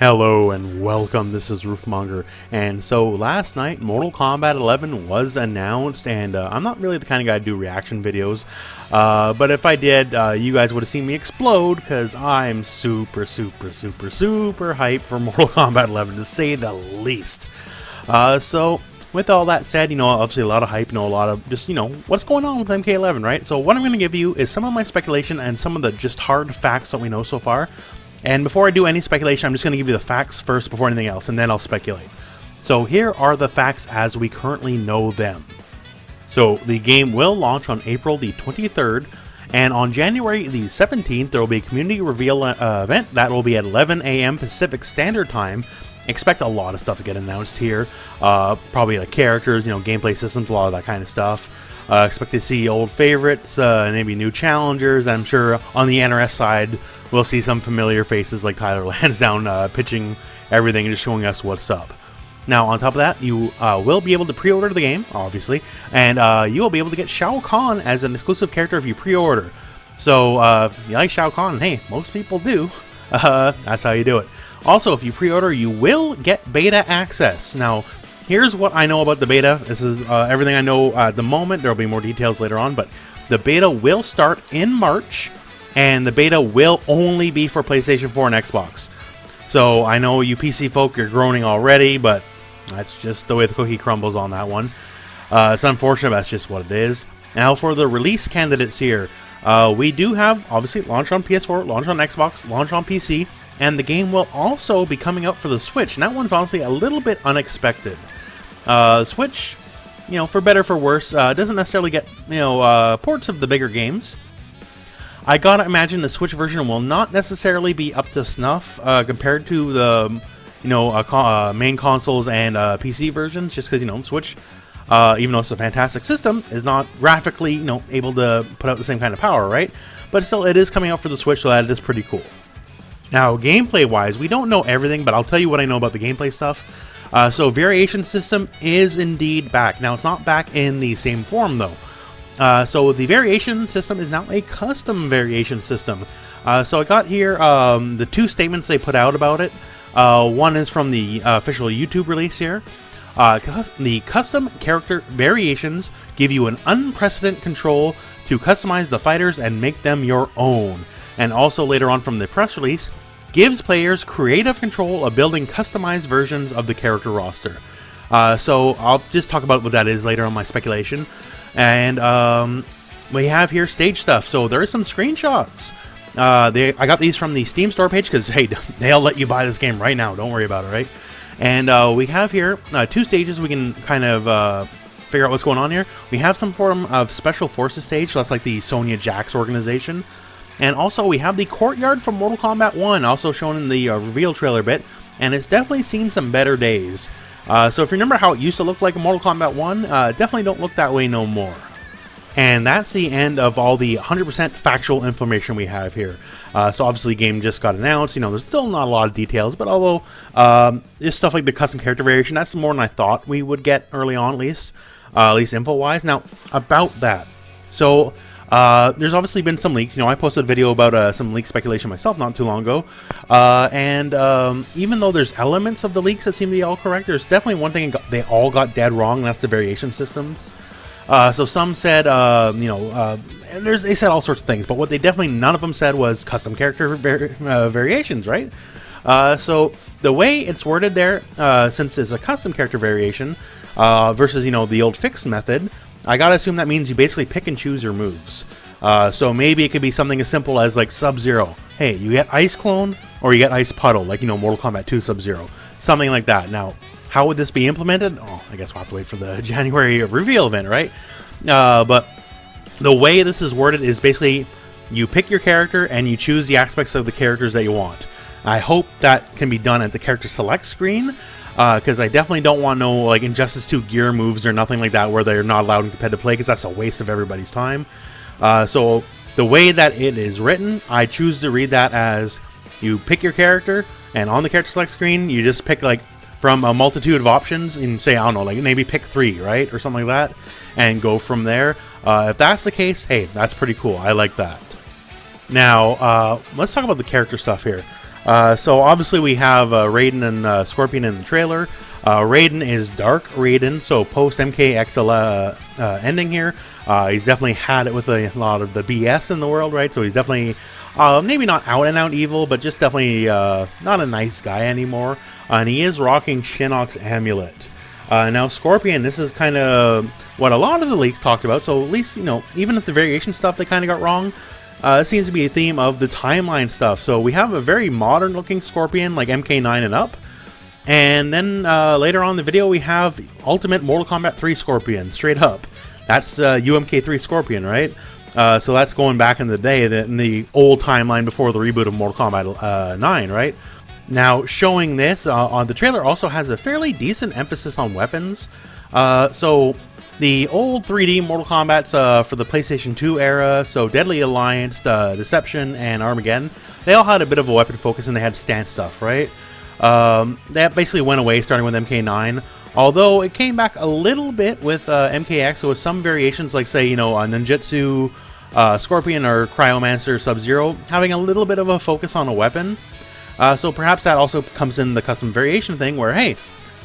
Hello and welcome, this is Rooflemonger, and so last night Mortal Kombat 11 was announced, and I'm not really the kind of guy to do reaction videos, but if I did, you guys would have seen me explode, because I'm super hyped for Mortal Kombat 11, to say the least. So with all that said, obviously a lot of hype, a lot of just, what's going on with MK11, right? So what I'm going to give you is some of my speculation and some of the just hard facts that we know so far. And before I do any speculation, I'm just going to give you the facts first before anything else, and then I'll speculate. So here are the facts as we currently know them. So the game will launch on April the 23rd, and on January the 17th, there will be a community reveal event that will be at 11 a.m. Pacific Standard Time. Expect a lot of stuff to get announced here. Probably like characters, gameplay systems, a lot of that kind of stuff. Expect to see old favorites, maybe new challengers. I'm sure on the NRS side, we'll see some familiar faces like Tyler Lansdowne pitching everything and just showing us what's up. Now, on top of that, you will be able to pre-order the game, obviously, and you will be able to get KAHN as an exclusive character if you pre-order. So, if you like KAHN, hey, most people do. That's how you do it. Also, if you pre-order, you will get beta access. Now, here's what I know about the beta. This is everything I know at the moment. There will be more details later on, but the beta will start in March, and the beta will only be for PlayStation 4 and Xbox. So I know you PC folk are groaning already, but that's just the way the cookie crumbles on that one. It's unfortunate, but that's just what it is. Now for the release candidates here, we do have, obviously, launch on PS4, launch on Xbox, launch on PC, and the game will also be coming out for the Switch, and that one's honestly a little bit unexpected. Switch, for better or for worse, doesn't necessarily get, ports of the bigger games. I gotta imagine the Switch version will not necessarily be up to snuff compared to the, main consoles and PC versions, just because, Switch, even though it's a fantastic system, is not graphically, able to put out the same kind of power, right? But still, it is coming out for the Switch, so that is pretty cool. Now, gameplay-wise, we don't know everything, but I'll tell you what I know about the gameplay stuff. So variation system is indeed back. Now, it's not back in the same form, though. So the variation system is now a custom variation system. So I got here the two statements they put out about it. One is from the official YouTube release here. The custom character variations give you an unprecedented control to customize the fighters and make them your own. And also later on from the press release, gives players creative control of building customized versions of the character roster. So I'll just talk about what that is later on my speculation. And we have here stage stuff. So there are some screenshots. I got these from the Steam store page because, hey, they'll let you buy this game right now. Don't worry about it, right? And we have here two stages we can kind of figure out what's going on here. We have some form of Special Forces stage. So that's like the Sonya Jax organization. And also, we have the courtyard from Mortal Kombat 1, also shown in the reveal trailer bit, and it's definitely seen some better days. So if you remember how it used to look like in Mortal Kombat 1, definitely don't look that way no more. And that's the end of all the 100% factual information we have here. So obviously, the game just got announced. There's still not a lot of details, but although just stuff like the custom character variation, that's more than I thought we would get early on, at least info-wise. Now, about that. So there's obviously been some leaks. I posted a video about some leak speculation myself not too long ago. And even though there's elements of the leaks that seem to be all correct, there's definitely one thing they all got dead wrong, and that's the variation systems. So some said, they said all sorts of things, but what they definitely, none of them said was custom character variations, right? So the way it's worded there, since it's a custom character variation versus, the old fixed method, I gotta assume that means you basically pick and choose your moves. So maybe it could be something as simple as like Sub-Zero. Hey, you get Ice Clone or you get Ice Puddle, like, Mortal Kombat 2 Sub-Zero. Something like that. Now, how would this be implemented? Oh, I guess we'll have to wait for the January reveal event, right? But the way this is worded is basically you pick your character and you choose the aspects of the characters that you want. I hope that can be done at the character select screen. Because I definitely don't want no like Injustice 2 gear moves or nothing like that where they're not allowed in competitive play, because that's a waste of everybody's time. So the way that it is written, I choose to read that as you pick your character, and on the character select screen, you just pick like from a multitude of options and say, I don't know, like maybe pick 3, right? Or something like that, and go from there. If that's the case, hey, that's pretty cool. I like that. Now, let's talk about the character stuff here. So obviously we have Raiden and Scorpion in the trailer. Raiden is Dark Raiden, so post MKX ending here. He's definitely had it with a lot of the BS in the world, right? So he's definitely maybe not out and out evil, but just definitely not a nice guy anymore. And he is rocking Shinnok's amulet. Now Scorpion, this is kind of what a lot of the leaks talked about. So at least, you know, even if the variation stuff they kind of got wrong, it seems to be a theme of the timeline stuff. So we have a very modern looking Scorpion, like MK9 and up. And then later on in the video we have Ultimate Mortal Kombat 3 Scorpion, straight up. That's UMK3 Scorpion, right? So that's going back in the day, in the old timeline before the reboot of Mortal Kombat 9, right? Now, showing this on the trailer also has a fairly decent emphasis on weapons. So the old 3D Mortal Kombats for the PlayStation 2 era, so Deadly Alliance, Deception, and Armageddon, they all had a bit of a weapon focus and they had stance stuff, right? That basically went away starting with MK9, although it came back a little bit with MKX, so with some variations like, say, you know, Ninjutsu, Scorpion, or Cryomancer Sub-Zero, having a little bit of a focus on a weapon. So perhaps that also comes in the custom variation thing where, hey,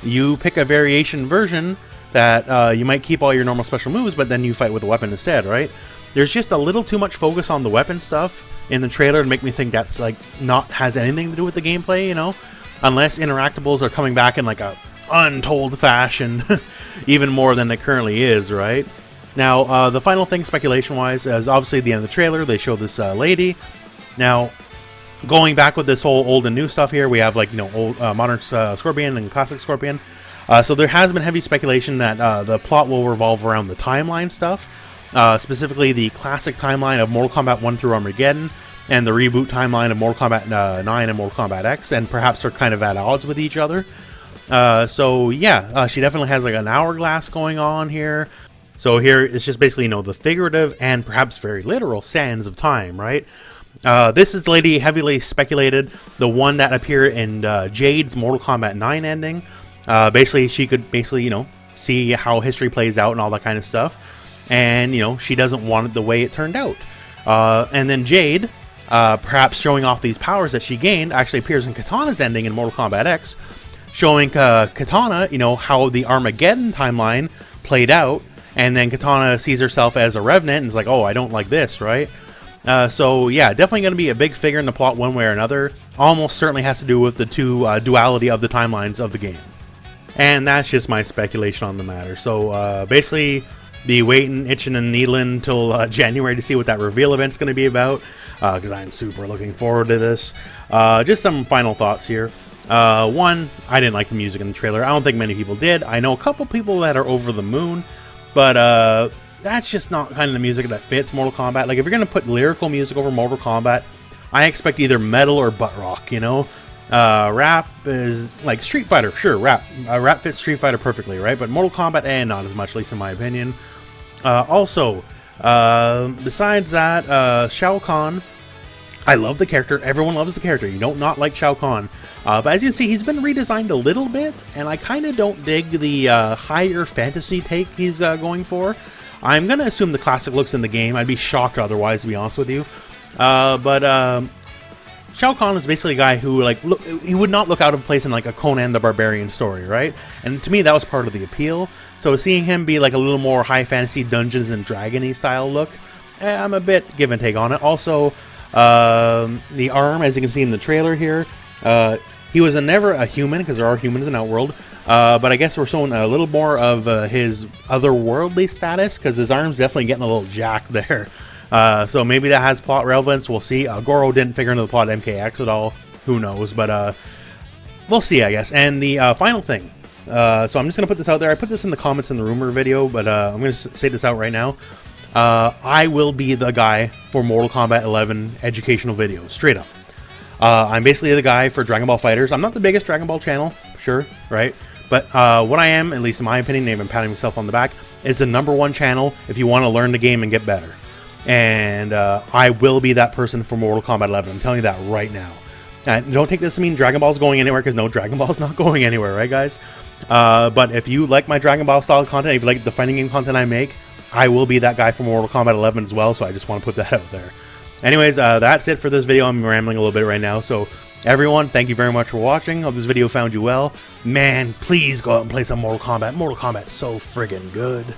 you pick a variation version that you might keep all your normal special moves, but then you fight with a weapon instead, right? There's just a little too much focus on the weapon stuff in the trailer to make me think that's like has anything to do with the gameplay, you know? Unless interactables are coming back in like a untold fashion, even more than it currently is, right? Now, the final thing speculation-wise is obviously at the end of the trailer, they show this lady. Now, going back with this whole old and new stuff here, we have like, you know, old modern Scorpion and classic Scorpion. So there has been heavy speculation that the plot will revolve around the timeline stuff, specifically the classic timeline of Mortal Kombat 1 through Armageddon, and the reboot timeline of Mortal Kombat 9 and Mortal Kombat X, and perhaps they're kind of at odds with each other. So yeah, she definitely has like an hourglass going on here. So here it's just basically, you know, the figurative and perhaps very literal sands of time, right? This is the lady heavily speculated, the one that appeared in Jade's Mortal Kombat 9 ending. Basically, she could you know, see how history plays out and all that kind of stuff. And, you know, she doesn't want it the way it turned out. And then Jade, perhaps showing off these powers that she gained, actually appears in Katana's ending in Mortal Kombat X, showing Katana, you know, how the Armageddon timeline played out. And then Katana sees herself as a revenant and is like, oh, I don't like this, right? So yeah, definitely going to be a big figure in the plot one way or another. Almost certainly has to do with the two duality of the timelines of the game. And that's just my speculation on the matter. So basically, be waiting, itching and needling until January to see what that reveal event's going to be about, because I'm super looking forward to this. Just some final thoughts here. One, I didn't like the music in the trailer. I don't think many people did. I know a couple people that are over the moon, but that's just not kind of the music that fits Mortal Kombat. Like, if you're going to put lyrical music over Mortal Kombat, I expect either metal or butt rock, you know? Rap is like Street Fighter, sure, rap fits Street Fighter perfectly, right? But Mortal Kombat, not as much, at least in my opinion. Also, besides that, Shao Kahn, I love the character. Everyone loves the character. You don't not like Shao Kahn. But as you can see, he's been redesigned a little bit, and I kind of don't dig the higher fantasy take he's going for. I'm going to assume the classic looks in the game. I'd be shocked otherwise, to be honest with you. But Shao Kahn is basically a guy who, like, he would not look out of place in, like, a Conan the Barbarian story, right? And to me, that was part of the appeal. So seeing him be, like, a little more high fantasy Dungeons and Dragons-y style look, I'm a bit give and take on it. Also, the arm, as you can see in the trailer here, he was never a human, because there are humans in Outworld, but I guess we're showing a little more of his otherworldly status, because his arm's definitely getting a little jacked there. So maybe that has plot relevance. We'll see. Goro didn't figure into the plot of MKX at all. Who knows? But we'll see, I guess. And the final thing. So I'm just going to put this out there. I put this in the comments in the rumor video, but I'm going to say this out right now. I will be the guy for Mortal Kombat 11 educational videos. Straight up. I'm basically the guy for Dragon Ball Fighters. I'm not the biggest Dragon Ball channel, sure, right? But what I am, at least in my opinion, I've been patting myself on the back, is the #1 channel if you want to learn the game and get better. And I will be that person for Mortal Kombat 11. I'm telling you that right now. Don't take this to mean Dragon Ball's going anywhere, because no, Dragon Ball's not going anywhere, right, guys? But if you like my Dragon Ball style content, if you like the fighting game content I make, I will be that guy for Mortal Kombat 11 as well, so I just want to put that out there. Anyways, that's it for this video. I'm rambling a little bit right now, so Everyone, thank you very much for watching. Hope this video found you well. Man, please go out and play some Mortal Kombat. Mortal Kombat's so friggin' good.